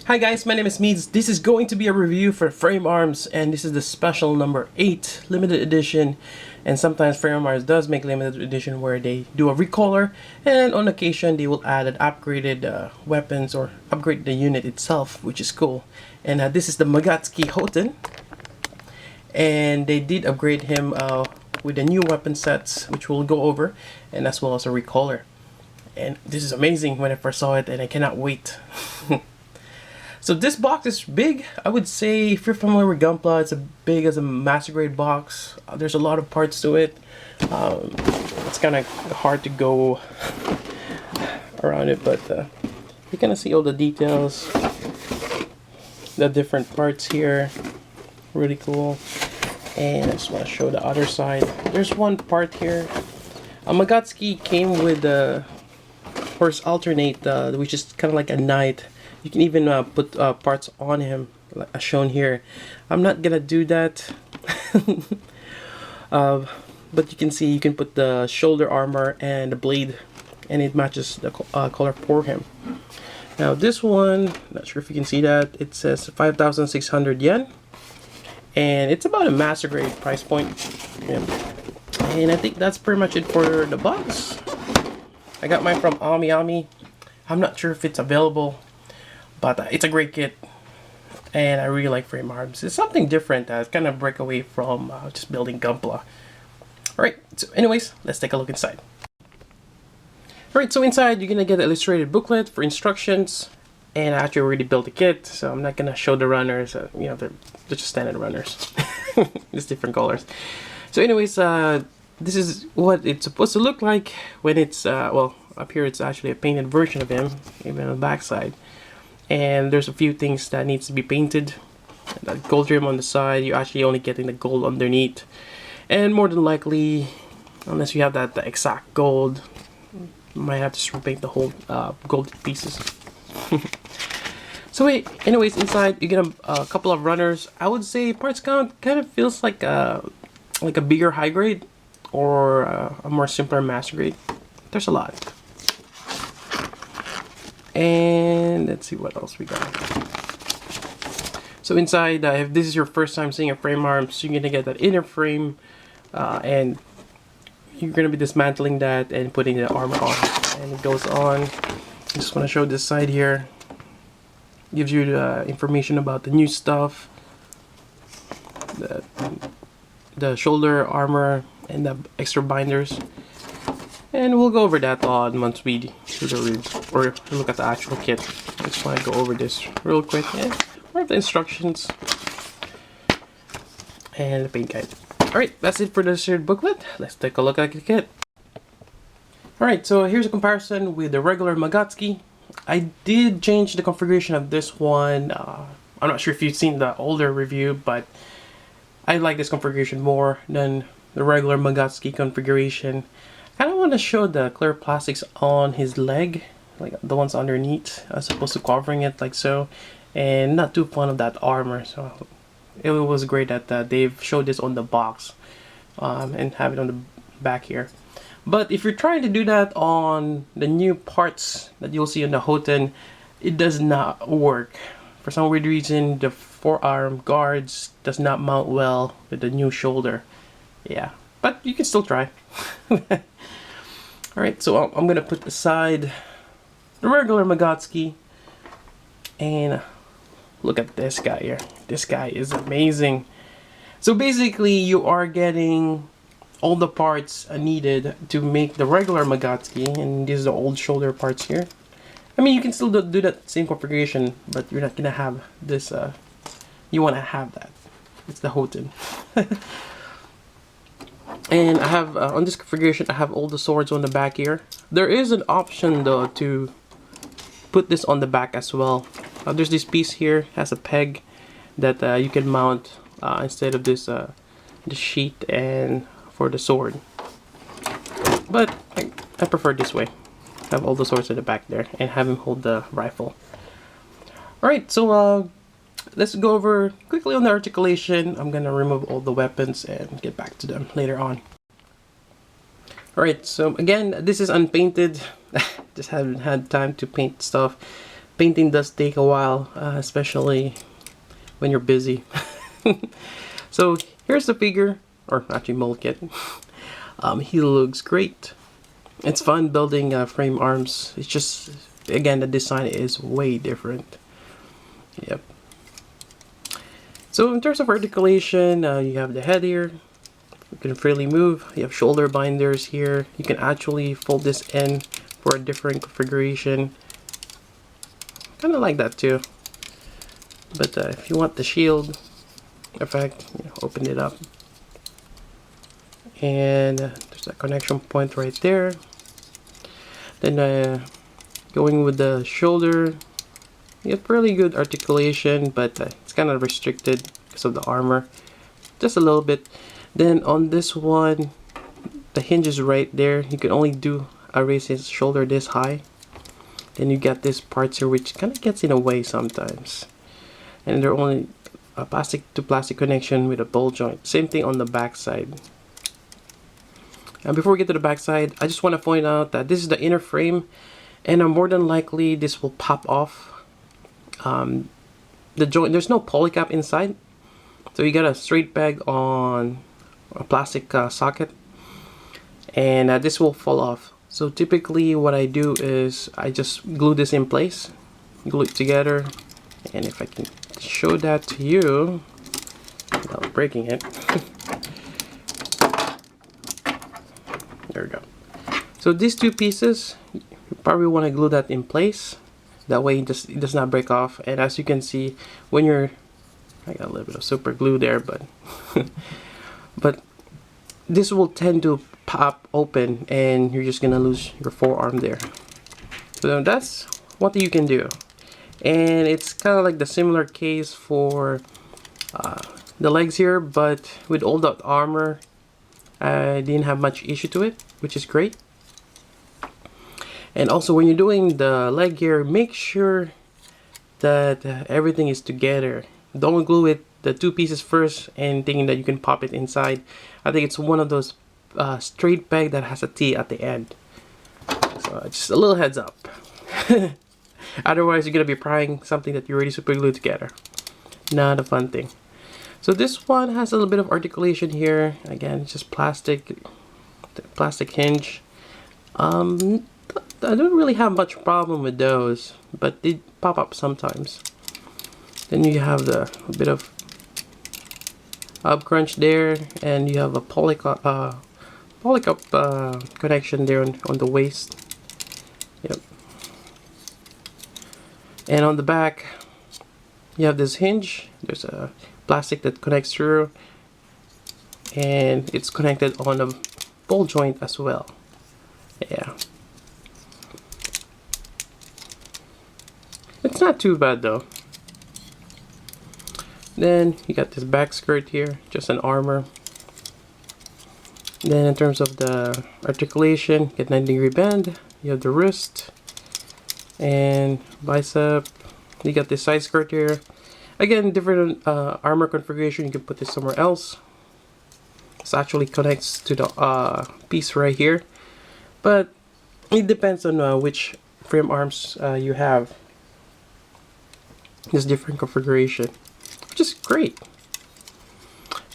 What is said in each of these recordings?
Hi guys, my name is Meads. This is going to be a review for frame arms, and this is the special number 8 limited edition. And sometimes frame arms does make limited edition where they do a recolor, and on occasion they will add an upgraded weapons or upgrade the unit itself, which is cool. And this is the Magatsuki Houten, and they did upgrade him with the new weapon sets, which we'll go over, and as well as a recolor. And this is amazing when I first saw it, and I cannot wait. So this box is big. I would say if you're familiar with Gunpla, it's as big as a master grade box. There's a lot of parts to it. It's kind of hard to go around it, but you kind of see all the details, the different parts here. Really cool. And I just want to show the other side. There's one part here. Magatsuki came with the horse alternate, which is kind of like a knight. You can even put parts on him, like as shown here. I'm not gonna do that, but you can see you can put the shoulder armor and the blade, and it matches the color for him. Now this one, not sure if you can see that, it says 5,600 yen, and it's about a master grade price point. Yeah. And I think that's pretty much it for the box. I got mine from Ami. I'm not sure if it's available, but it's a great kit, and I really like frame arms. It's something different. It's kind of break away from just building Gunpla. Alright, so anyways, let's take a look inside. Alright, so inside you're gonna get an illustrated booklet for instructions, and I actually already built the kit, so I'm not gonna show the runners. You know, they're just standard runners. Just different colors. So anyways, this is what it's supposed to look like when it's, well, up here it's actually a painted version of him, even on the back side. And there's a few things that needs to be painted. That gold trim on the side, you're actually only getting the gold underneath. And more than likely, unless you have that the exact gold, you might have to repaint the whole gold pieces. So anyways, inside you get a couple of runners. I would say parts count kind of feels like a bigger high grade or a more simpler master grade. There's a lot. And let's see what else we got. So inside, if this is your first time seeing a frame arms, you're gonna get that inner frame, and you're gonna be dismantling that and putting the armor on, and it goes on. I just want to show this side here. Gives you the information about the new stuff, the shoulder armor, and the extra binders. And we'll go over that once we do the review or look at the actual kit. I just want to go over this real quick. And we have the instructions and the paint guide. Alright, that's it for the shared booklet. Let's take a look at the kit. Alright, so here's a comparison with the regular Magatsuki. I did change the configuration of this one. I'm not sure if you've seen the older review, but I like this configuration more than the regular Magatsuki configuration. I kind of want to show the clear plastics on his leg, like the ones underneath, as opposed to covering it like so, and not too fond of that armor. So it was great that they've showed this on the box and have it on the back here. But if you're trying to do that on the new parts that you'll see on the Houten, it does not work. For some weird reason, the forearm guards does not mount well with the new shoulder. Yeah, but you can still try. Alright, so I'm gonna put aside the regular Magatsuki, and look at this guy here. This guy is amazing. So basically you are getting all the parts needed to make the regular Magatsuki, and these are the old shoulder parts here. I mean, you can still do that same configuration, but you're not gonna have this, you wanna have that. It's the Houten. And I have, on this configuration, I have all the swords on the back here. There is an option though to put this on the back as well. There's this piece here, has a peg that you can mount instead of this the sheath and for the sword. But I prefer this way. Have all the swords at the back there and have him hold the rifle. Alright, so let's go over quickly on the articulation. I'm gonna remove all the weapons and get back to them later on. Alright, so again, this is unpainted. Just haven't had time to paint stuff. painting does take a while, especially when you're busy. So here's the figure, or actually mold kit. He looks great. It's fun building frame arms. It's just, again, the design is way different. Yep. So in terms of articulation, you have the head here. You can freely move. You have shoulder binders here. You can actually fold this in for a different configuration. Kind of like that too. But if you want the shield effect, open it up. And there's a connection point right there. Then going with the shoulder, you have really good articulation, but it's kind of restricted because of the armor, just a little bit. Then on this one, the hinge is right there. You can only raise his shoulder this high. Then you got this parts here which kind of gets in the way sometimes, and they're only a plastic to plastic connection with a ball joint. Same thing on the back side. And before we get to the back side, I just want to point out that this is the inner frame, and more than likely this will pop off. The joint, there's no polycap inside, so you got a straight peg on a plastic socket, and this will fall off. So typically what I do is I just glue this in place, glue it together, and if I can show that to you without breaking it. There we go. So these two pieces, you probably want to glue that in place. That way it does not break off. And as you can see, when you're, I got a little bit of super glue there, but but this will tend to pop open, and you're just gonna lose your forearm there. So that's what you can do. And it's kind of like the similar case for the legs here, but with all that armor, I didn't have much issue to it, which is great. And also when you're doing the leg here, make sure that everything is together. Don't glue it, the two pieces first, and thinking that you can pop it inside. I think it's one of those straight peg that has a T at the end. So just a little heads up. Otherwise you're going to be prying something that you already super glued together. Not a fun thing. So this one has a little bit of articulation here. Again, it's just plastic hinge. I don't really have much problem with those, but they pop up sometimes. Then you have a bit of hub crunch there, and you have a polycup connection there on the waist. Yep. And on the back, you have this hinge. There's a plastic that connects through, and it's connected on a ball joint as well. Yeah. It's not too bad though. Then you got this back skirt here, just an armor. Then in terms of the articulation, get 90-degree bend. You have the wrist and bicep. You got this side skirt here. Again, different armor configuration. You can put this somewhere else. This actually connects to the piece right here, but it depends on which frame arms you have. This different configuration, which is great.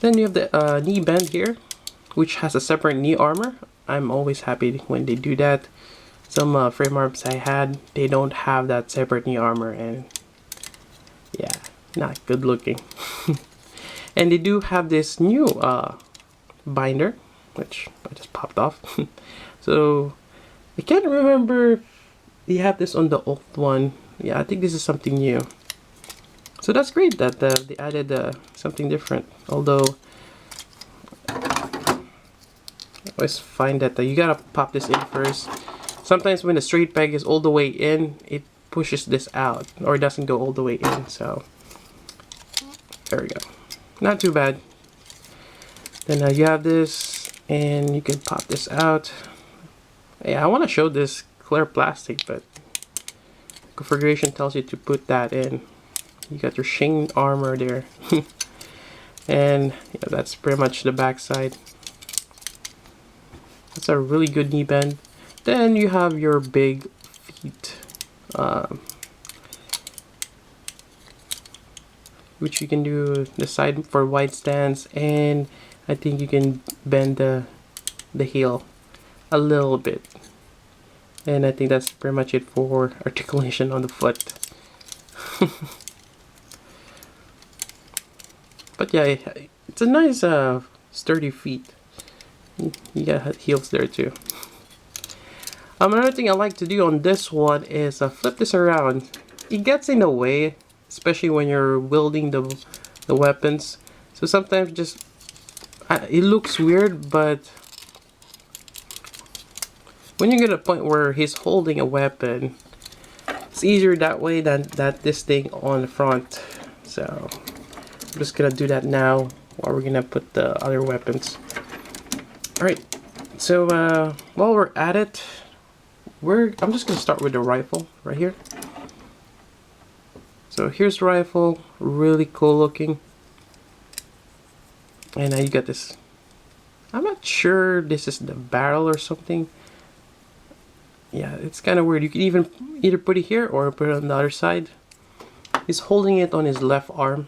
Then you have the knee bend here, which has a separate knee armor. I'm always happy when they do that. Some frame arms I had, they don't have that separate knee armor, and yeah, not good looking. And they do have this new binder, which I just popped off. So I can't remember if they have this on the old one. Yeah, I think this is something new. So that's great that they added something different. Although I always find that you gotta pop this in first. Sometimes when the straight peg is all the way in, it pushes this out, or it doesn't go all the way in. So there we go. Not too bad. Then you have this, and you can pop this out. Yeah, I want to show this clear plastic, but configuration tells you to put that in. You got your chain armor there. And yeah, that's pretty much the back side. That's a really good knee bend. Then you have your big feet which you can do the side for wide stance, and I think you can bend the heel a little bit. And I think that's pretty much it for articulation on the foot. But yeah, it's a nice sturdy feet. You got heels there too. Another thing I like to do on this one is flip this around. It gets in the way, especially when you're wielding the weapons. So sometimes just it looks weird, but when you get to a point where he's holding a weapon, it's easier that way than this thing on the front. So I'm just gonna do that now while we're gonna put the other weapons. Alright, so while we're at it, I'm just gonna start with the rifle right here. So here's the rifle, really cool looking. And now you got this. I'm not sure this is the barrel or something. Yeah, it's kind of weird. You can even either put it here or put it on the other side. He's holding it on his left arm,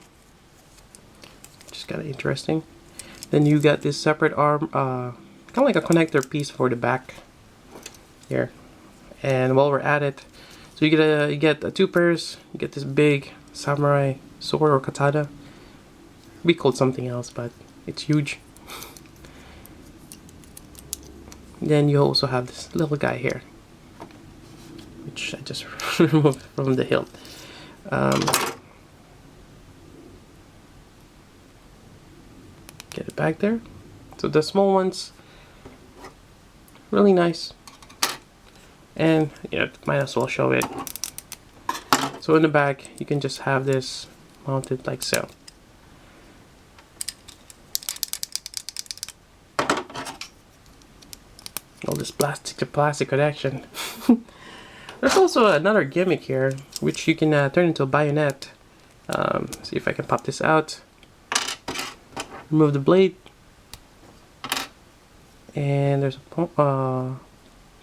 which is kind of interesting. Then you got this separate arm, kind of like a connector piece for the back here. And while we're at it, so you get two pairs. You get this big samurai sword or katana. It'd be called something else, but it's huge. Then you also have this little guy here, which I just removed from the hilt. Get it back there. So the small ones, really nice. And yeah, might as well show it. So in the back, you can just have this mounted like so. All this plastic to plastic connection. There's also another gimmick here, which you can turn into a bayonet. See if I can pop this out. Remove the blade. And there's a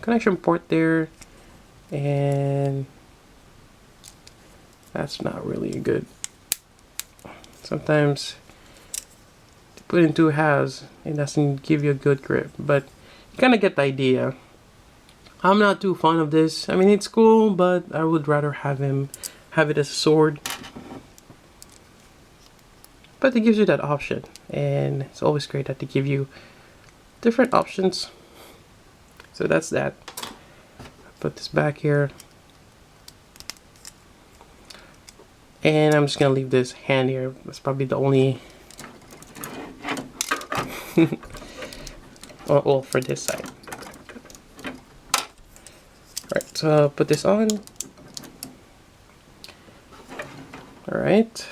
connection port there. And that's not really good. Sometimes to put in two halves, it doesn't give you a good grip, but you kind of get the idea. I'm not too fond of this. I mean, it's cool, but I would rather have it as a sword. But it gives you that option, and it's always great that they give you different options. So that's that. Put this back here. And I'm just gonna leave this hand here. That's probably the only well, for this side. Alright, so I'll put this on. Alright.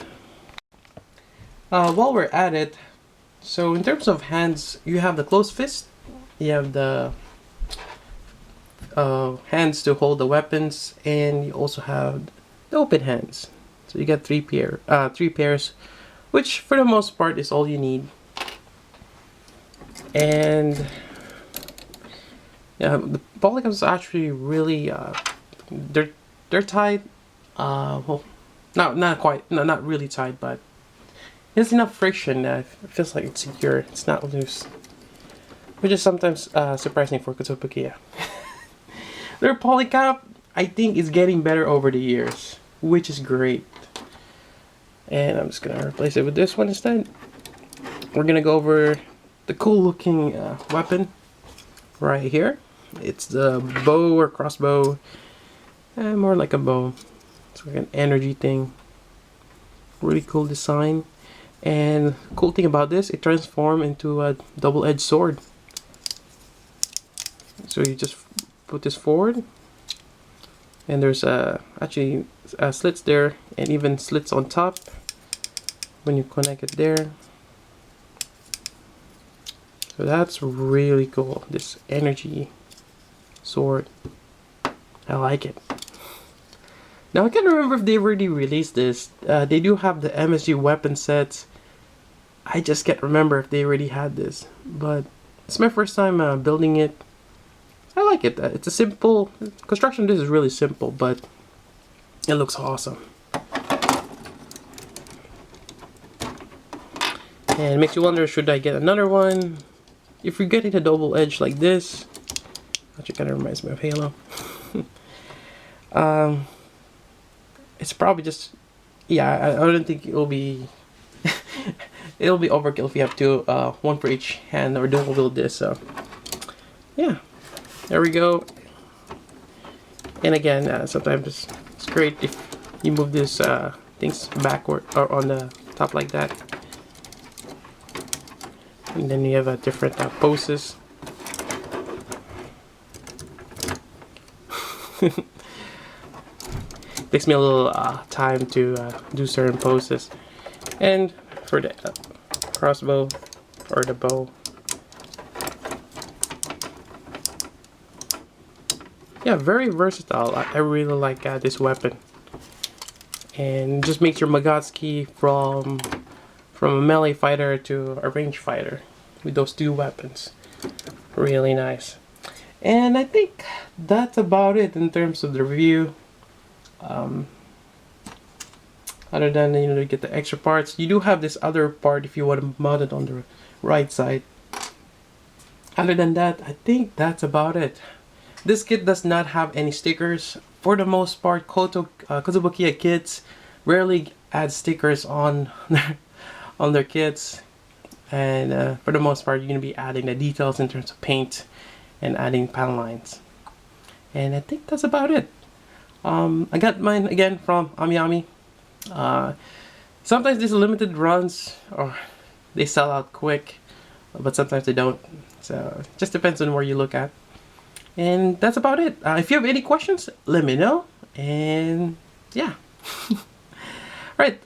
While we're at it, so in terms of hands, you have the closed fist, you have the hands to hold the weapons, and you also have the open hands. So you got three pairs, which for the most part is all you need. And yeah, the polygons are actually really they're tight. Well, not quite, no, not really tight, but there's enough friction that it feels like it's secure. It's not loose, which is sometimes surprising for Kotobukiya. Their polycap, I think, is getting better over the years, which is great. And I'm just gonna replace it with this one instead. We're gonna go over the cool looking weapon right here. It's the bow or crossbow, more like a bow. It's like an energy thing. Really cool design. And the cool thing about this, it transforms into a double-edged sword. So you just put this forward, and there's actually slits there, and even slits on top when you connect it there. So that's really cool, this energy sword. I like it. Now I can't remember if they already released this. They do have the MSG weapon sets. I just can't remember if they already had this, but it's my first time building it. I like it. It's a simple construction. This is really simple, but it looks awesome. And it makes you wonder, should I get another one? If you're getting a double edge like this, actually kind of reminds me of Halo. It's probably just, yeah, I don't think it will be it'll be overkill if you have two, one for each hand, or dual wield this. So yeah, there we go. And again, sometimes it's great if you move this things backward or on the top like that, and then you have different poses. Takes me a little time to do certain poses. And for the crossbow or the bow, yeah, very versatile. I really like this weapon, and just makes your Magatsuki from a melee fighter to a range fighter with those two weapons. Really nice. And I think that's about it in terms of the review. Other than, you know, to get the extra parts, you do have this other part if you want to mount it on the right side. Other than that, I think that's about it. This kit does not have any stickers. For the most part, Kotobukiya kits rarely add stickers on their kits, and for the most part, you're gonna be adding the details in terms of paint and adding panel lines. And I think that's about it. I got mine again from AmiAmi. Sometimes these limited runs, or they sell out quick, but sometimes they don't. So it just depends on where you look at. And that's about it. If you have any questions, let me know. And yeah. Alright,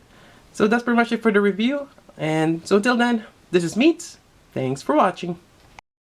so that's pretty much it for the review. And so until then, this is Meats. Thanks for watching.